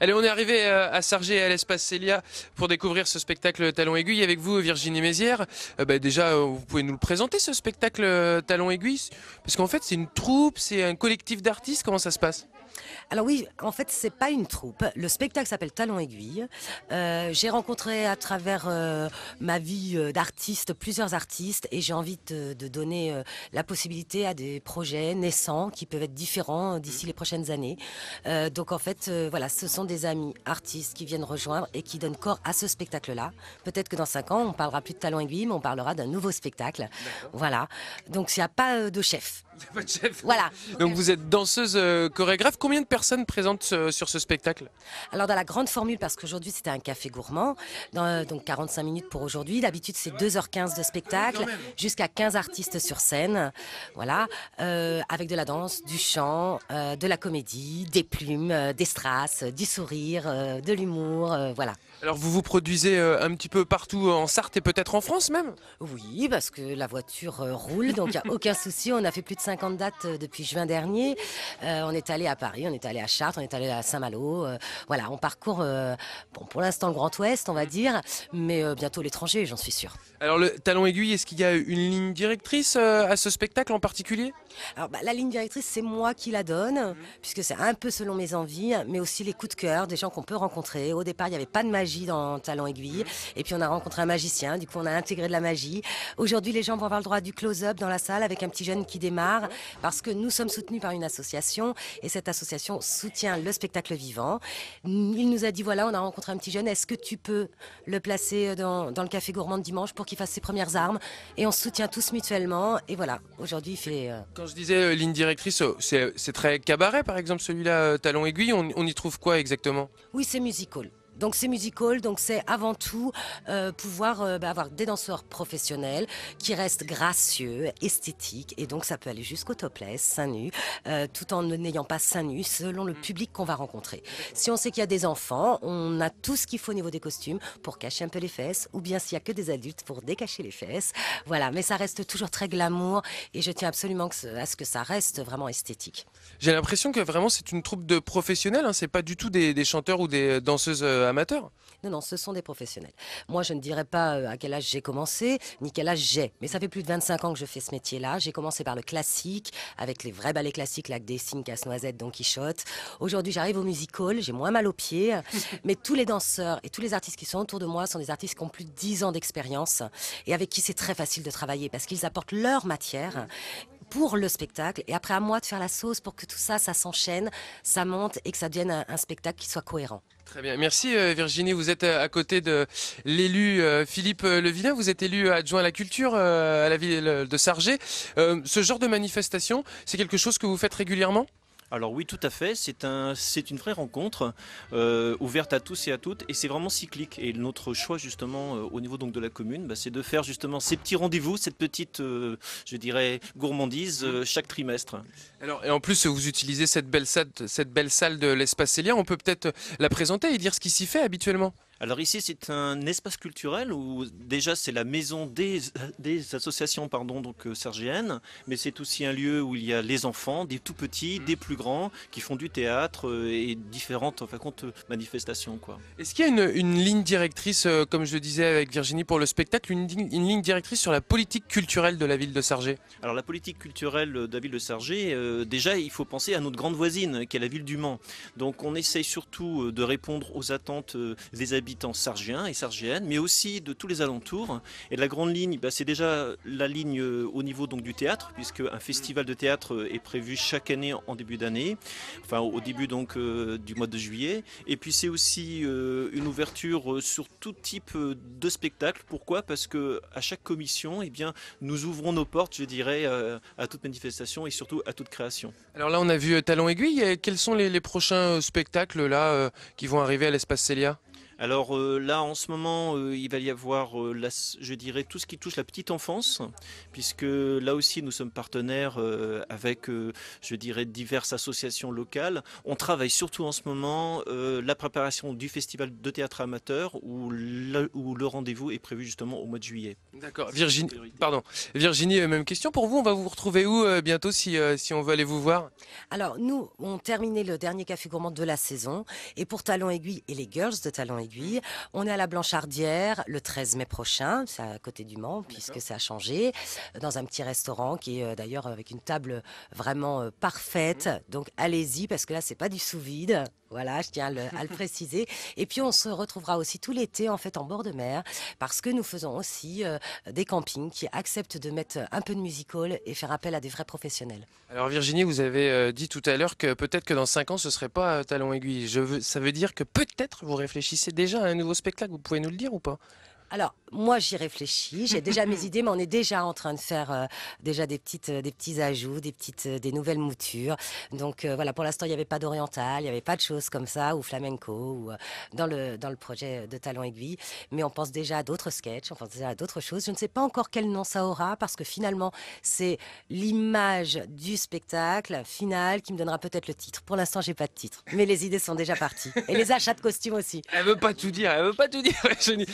Allez, on est arrivé à Sargé et à l'Espace Célia pour découvrir ce spectacle Talon Aiguille avec vous, Virginie Mézières. Déjà, vous pouvez nous le présenter, ce spectacle Talon Aiguille? Parce qu'en fait, c'est une troupe, c'est un collectif d'artistes, comment ça se passe? Alors oui, en fait, c'est pas une troupe. Le spectacle s'appelle Talon Aiguille. J'ai rencontré à travers ma vie d'artiste plusieurs artistes et j'ai envie de donner la possibilité à des projets naissants qui peuvent être différents d'ici les prochaines années. Donc en fait, voilà, ce sont des amis artistes qui viennent rejoindre et qui donnent corps à ce spectacle-là. Peut-être que dans 5 ans, on parlera plus de Talon Aiguille, mais on parlera d'un nouveau spectacle. Voilà. Donc il n'y a pas de chef. Il n'y a pas de chef. Voilà. Donc vous êtes danseuse chorégraphe. Combien de personnes présentes sur ce spectacle? Alors dans la grande formule, parce qu'aujourd'hui c'était un café gourmand, donc 45 minutes pour aujourd'hui. D'habitude c'est 2h15 de spectacle, jusqu'à 15 artistes sur scène, voilà, avec de la danse, du chant, de la comédie, des plumes, des strass, du sourire, de l'humour, voilà. Alors vous vous produisez un petit peu partout en Sarthe et peut-être en France même? Oui, parce que la voiture roule, donc il n'y a aucun souci. On a fait plus de 50 dates depuis juin dernier. On est allé à Paris, on est allé à Chartres, on est allé à Saint-Malo. Voilà, on parcourt, bon, pour l'instant le Grand Ouest, on va dire, mais bientôt l'étranger, j'en suis sûre. Alors le Talon Aiguille, est-ce qu'il y a une ligne directrice à ce spectacle en particulier? Alors, la ligne directrice, c'est moi qui la donne, puisque c'est un peu selon mes envies, mais aussi les coups de cœur des gens qu'on peut rencontrer. Au départ, il n'y avait pas de magie dans Talon Aiguille, et puis on a rencontré un magicien, du coup on a intégré de la magie. Aujourd'hui, les gens vont avoir le droit du close-up dans la salle avec un petit jeune qui démarre, parce que nous sommes soutenus par une association, et cette association soutient le spectacle vivant. Il nous a dit, voilà, on a rencontré un petit jeune, est-ce que tu peux le placer dans le café gourmand de dimanche pour qu'il fasse ses premières armes? Et on se soutient tous mutuellement, et voilà, aujourd'hui il fait... Quand je disais ligne directrice, c'est très cabaret par exemple celui-là, Talon Aiguille, on y trouve quoi exactement? Oui, c'est musical. Donc c'est musical, donc c'est avant tout pouvoir avoir des danseurs professionnels qui restent gracieux, esthétiques, et donc ça peut aller jusqu'au topless, seins nus, tout en n'ayant pas seins nus, selon le public qu'on va rencontrer. Si on sait qu'il y a des enfants, on a tout ce qu'il faut au niveau des costumes pour cacher un peu les fesses, ou bien s'il y a que des adultes pour décacher les fesses. Voilà, mais ça reste toujours très glamour, et je tiens absolument à ce que ça reste vraiment esthétique. J'ai l'impression que vraiment c'est une troupe de professionnels, hein, c'est pas du tout des chanteurs ou des danseuses amateurs. Non, non, ce sont des professionnels. Moi, je ne dirais pas à quel âge j'ai commencé, ni quel âge j'ai. Mais ça fait plus de 25 ans que je fais ce métier-là. J'ai commencé par le classique, avec les vrais ballets classiques, Lac des Cygnes, Casse-Noisette, Don Quichotte. Aujourd'hui, j'arrive au musical, j'ai moins mal aux pieds. Mais tous les danseurs et tous les artistes qui sont autour de moi sont des artistes qui ont plus de 10 ans d'expérience et avec qui c'est très facile de travailler parce qu'ils apportent leur matière pour le spectacle, et après à moi de faire la sauce pour que tout ça, ça s'enchaîne, ça monte et que ça devienne un spectacle qui soit cohérent. Très bien, merci Virginie, vous êtes à côté de l'élu Philippe Levillain, vous êtes élu adjoint à la culture à la ville de Sargé. Ce genre de manifestation, c'est quelque chose que vous faites régulièrement? Alors oui, tout à fait, c'est une vraie rencontre ouverte à tous et à toutes, et c'est vraiment cyclique. Et notre choix justement au niveau donc de la commune, c'est de faire justement ces petits rendez-vous, cette petite, je dirais, gourmandise chaque trimestre. Alors, et en plus, vous utilisez cette belle salle de l'Espace Célia, on peut peut-être la présenter et dire ce qui s'y fait habituellement. Alors ici, c'est un espace culturel où déjà c'est la maison des associations pardon, donc sargéennes, mais c'est aussi un lieu où il y a les enfants, des tout petits, des plus grands, qui font du théâtre et différentes manifestations, quoi. Est-ce qu'il y a une ligne directrice, comme je le disais avec Virginie pour le spectacle, une ligne directrice sur la politique culturelle de la ville de Sargé? Alors la politique culturelle de la ville de Sargé, déjà il faut penser à notre grande voisine, qui est la ville du Mans. Donc on essaye surtout de répondre aux attentes des habitants sargiens et sargiennes, mais aussi de tous les alentours. Et la grande ligne, c'est déjà la ligne au niveau donc du théâtre, puisque un festival de théâtre est prévu chaque année en début d'année, enfin au début donc du mois de juillet. Et puis c'est aussi une ouverture sur tout type de spectacle. Pourquoi? Parce que à chaque commission, nous ouvrons nos portes, je dirais, à toute manifestation et surtout à toute création. Alors là, on a vu Talon Aiguille. Quels sont les prochains spectacles là qui vont arriver à l'Espace Célia? Alors là, en ce moment, il va y avoir, je dirais, tout ce qui touche la petite enfance, puisque là aussi, nous sommes partenaires avec, je dirais, diverses associations locales. On travaille surtout en ce moment la préparation du festival de théâtre amateur, où le rendez-vous est prévu justement au mois de juillet. D'accord. Virginie, pardon. Virginie, même question pour vous. On va vous retrouver où bientôt si on veut aller vous voir? Alors, nous, on terminait le dernier café gourmand de la saison. Et pour Talon Aiguille et les girls de Talon Aiguille, on est à la Blanchardière le 13 mai prochain. C'est à côté du Mans, puisque ça a changé. Dans un petit restaurant qui est d'ailleurs avec une table vraiment parfaite. Donc, allez-y, parce que là, c'est pas du sous-vide. Voilà, je tiens à le préciser. Et puis, on se retrouvera aussi tout l'été, en fait, en bord de mer, parce que nous faisons aussi des campings qui acceptent de mettre un peu de music hall et faire appel à des vrais professionnels. Alors Virginie, vous avez dit tout à l'heure que peut-être que dans 5 ans, ce serait pas Talon Aiguille. Ça veut dire que peut-être vous réfléchissez déjà à un nouveau spectacle. Vous pouvez nous le dire ou pas? Alors, moi, j'y réfléchis. J'ai déjà mes idées, mais on est déjà en train de faire déjà des petits ajouts, des nouvelles moutures. Donc, voilà, pour l'instant, il n'y avait pas d'oriental, il n'y avait pas de choses comme ça, ou flamenco, ou dans le projet de Talon Aiguille. Mais on pense déjà à d'autres sketchs, on pense déjà à d'autres choses. Je ne sais pas encore quel nom ça aura, parce que finalement, c'est l'image du spectacle final qui me donnera peut-être le titre. Pour l'instant, j'ai pas de titre, mais les idées sont déjà parties. Et les achats de costumes aussi. Elle veut pas tout dire, elle veut pas tout dire, Virginie.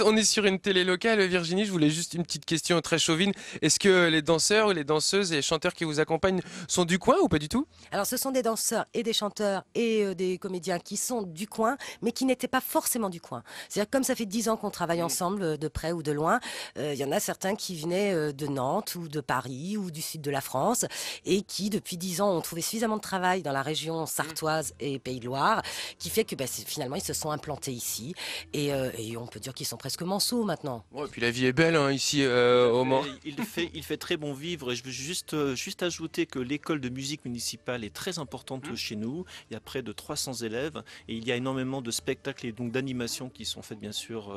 On est sur une télé locale, Virginie. Je voulais juste une petite question très chauvine. Est-ce que les danseurs ou les danseuses et les chanteurs qui vous accompagnent sont du coin ou pas du tout? Alors, ce sont des danseurs et des chanteurs et des comédiens qui sont du coin, mais qui n'étaient pas forcément du coin. C'est-à-dire, comme ça fait 10 ans qu'on travaille ensemble, de près ou de loin, il y en a certains qui venaient de Nantes ou de Paris ou du sud de la France et qui, depuis 10 ans, ont trouvé suffisamment de travail dans la région sartoise et Pays de Loire, qui fait que finalement, ils se sont implantés ici. Et on peut dire qu'ils sont presque manceaux maintenant. Bon, et puis la vie est belle hein, ici au Mans. Il fait très bon vivre et je veux juste ajouter que l'école de musique municipale est très importante chez nous. Il y a près de 300 élèves et il y a énormément de spectacles et donc d'animations qui sont faites bien sûr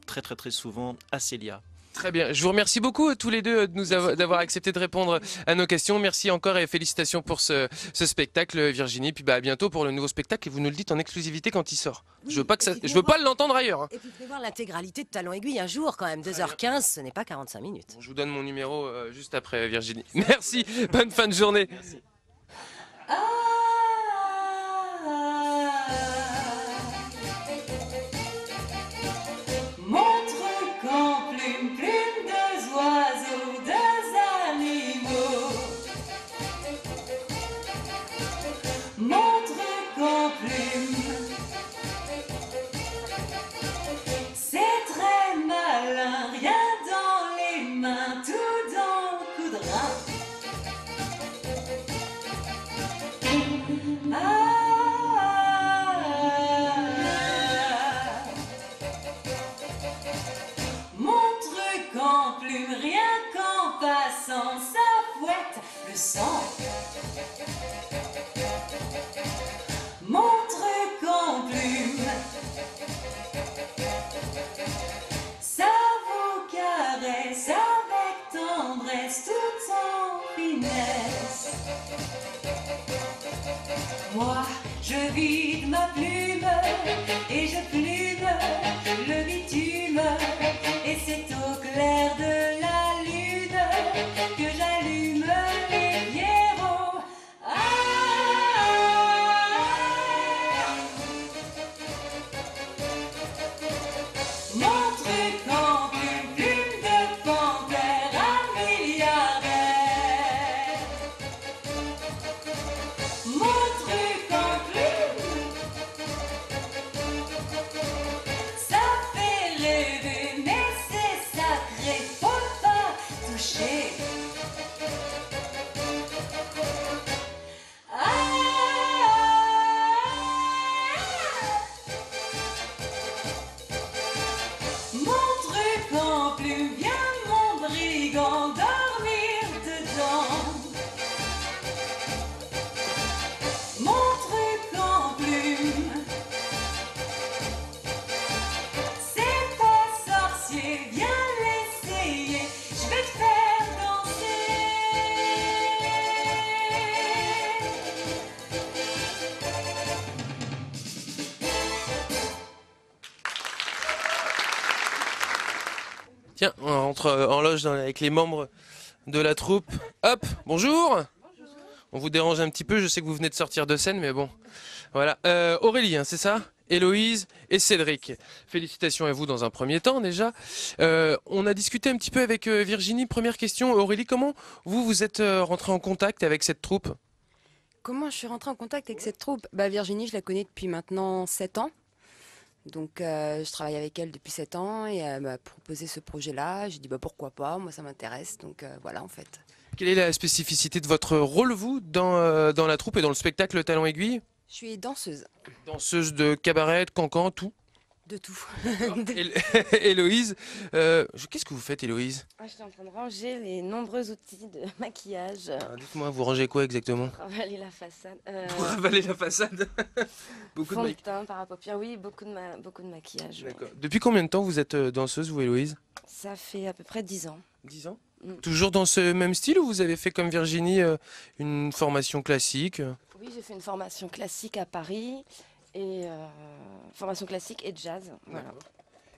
très souvent à Célia. Très bien. Je vous remercie beaucoup tous les deux d'avoir accepté de répondre à nos questions. Merci encore et félicitations pour ce spectacle, Virginie. Puis à bientôt pour le nouveau spectacle et vous nous le dites en exclusivité quand il sort. Oui, je veux pas l'entendre ailleurs. Hein. Et puis, vous pouvez voir l'intégralité de Talon Aiguille un jour quand même. 2h15, ce n'est pas 45 minutes. Bon, je vous donne mon numéro juste après, Virginie. Merci. Bonne fin de journée. Merci. Montre qu'en plume, deux oiseaux, deux animaux. Montre qu'en plume, c'est très malin, rien dans les mains, tout dans le coup de rein. Montre qu'en plume, rien qu'en passant, ça fouette le sang. Montre qu'en plume, ça vous caresse avec tendresse, tout en finesse. Moi, je vide ma plume et je plume le bitume. Et c'est au clair de la lune que j'allume les pierrots. Montre qu'en plume, plume de panthère, un milliardaire. Montre qu'en plume, ça fait rêver, mais c'est sacré, faut pas toucher. Montre qu'en plume, viens mon brigand dormir dedans. Montre qu'en plume, c'est pas sorcier, viens l'essayer, je vais te faire danser. entre en loge avec les membres de la troupe. Hop, bonjour. On vous dérange un petit peu, je sais que vous venez de sortir de scène, mais bon. Voilà. Aurélie, hein, c'est ça? Héloïse et Cédric. Félicitations à vous dans un premier temps déjà. On a discuté un petit peu avec Virginie. Première question, Aurélie, comment vous êtes rentrée en contact avec cette troupe? Comment je suis rentrée en contact avec cette troupe? Virginie, je la connais depuis maintenant 7 ans. Donc je travaille avec elle depuis 7 ans et elle m'a proposé ce projet-là. J'ai dit pourquoi pas, moi ça m'intéresse. Donc voilà en fait. Quelle est la spécificité de votre rôle, vous, dans la troupe et dans le spectacle Talons Aiguilles? Je suis danseuse. Danseuse de cabaret, de cancan, tout. De tout. Héloïse, qu'est-ce que vous faites, Héloïse? Je suis en train de ranger les nombreux outils de maquillage Dites-moi, vous rangez quoi exactement? pour avaler la façade. Pour avaler la façade. Beaucoup de Fond de maquillage. teint, par à paupières, oui, beaucoup de maquillage. Ouais. D'accord. Depuis combien de temps vous êtes danseuse, vous, Héloïse? Ça fait à peu près 10 ans. 10 ans. Mm. Toujours dans ce même style ou vous avez fait comme Virginie une formation classique? Oui, j'ai fait une formation classique à Paris, et formation classique et jazz. Voilà.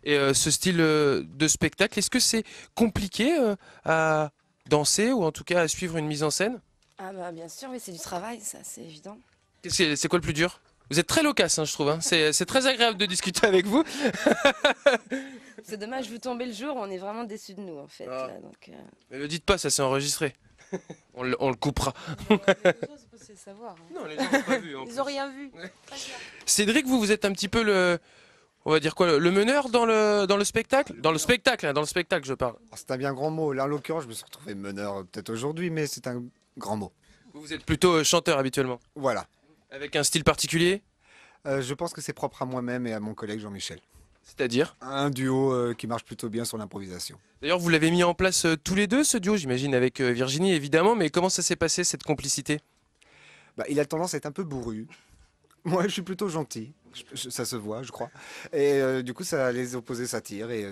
Et ce style de spectacle, est-ce que c'est compliqué à danser ou en tout cas à suivre une mise en scène? Bien sûr, oui, c'est du travail, ça, c'est évident. C'est quoi le plus dur? Vous êtes très loquace, hein, je trouve. Hein. C'est très agréable de discuter avec vous. C'est dommage, vous tombez le jour, on est vraiment déçus de nous, en fait. Ah. Là, donc, Mais le dites pas, ça s'est enregistré. On le coupera. C'est savoir. Non, les gens n'ont pas vu. Ils ont rien vu. Cédric, vous êtes un petit peu on va dire quoi, le meneur dans le spectacle? Dans le spectacle, hein, dans le spectacle, je parle. C'est un bien grand mot. Là, en l'occurrence, je me suis retrouvé meneur peut-être aujourd'hui, mais c'est un grand mot. Vous êtes plutôt chanteur habituellement, Voilà. avec un style particulier, Je pense que c'est propre à moi-même et à mon collègue Jean-Michel. c'est-à-dire? Un duo qui marche plutôt bien sur l'improvisation. D'ailleurs, vous l'avez mis en place tous les deux, ce duo, j'imagine, avec Virginie, évidemment, mais comment ça s'est passé, cette complicité? Il a tendance à être un peu bourru. Moi, je suis plutôt gentil. Ça se voit, je crois. Et du coup, les opposés s'attirent et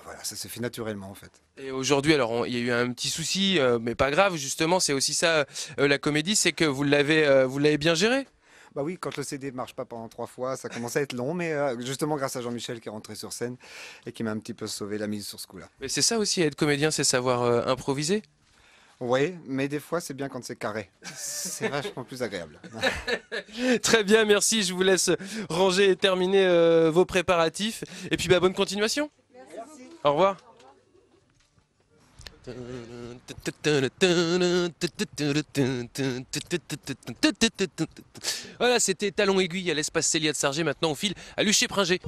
voilà, ça se fait naturellement en fait. Et aujourd'hui, alors, il y a eu un petit souci, mais pas grave, justement, c'est aussi ça, la comédie, c'est que vous l'avez bien géré. Bah oui, quand le CD ne marche pas pendant 3 fois, ça commence à être long, mais justement grâce à Jean-Michel qui est rentré sur scène et qui m'a un petit peu sauvé la mise sur ce coup-là. Mais c'est ça aussi, être comédien, c'est savoir improviser. Oui, mais des fois c'est bien quand c'est carré. C'est vachement plus agréable. Très bien, merci, je vous laisse ranger et terminer vos préparatifs. Et puis, bonne continuation. Merci. Au revoir. Voilà, c'était Talons Aiguilles à l'espace Célia de Sargé. Maintenant, on file à Luché-Pringé.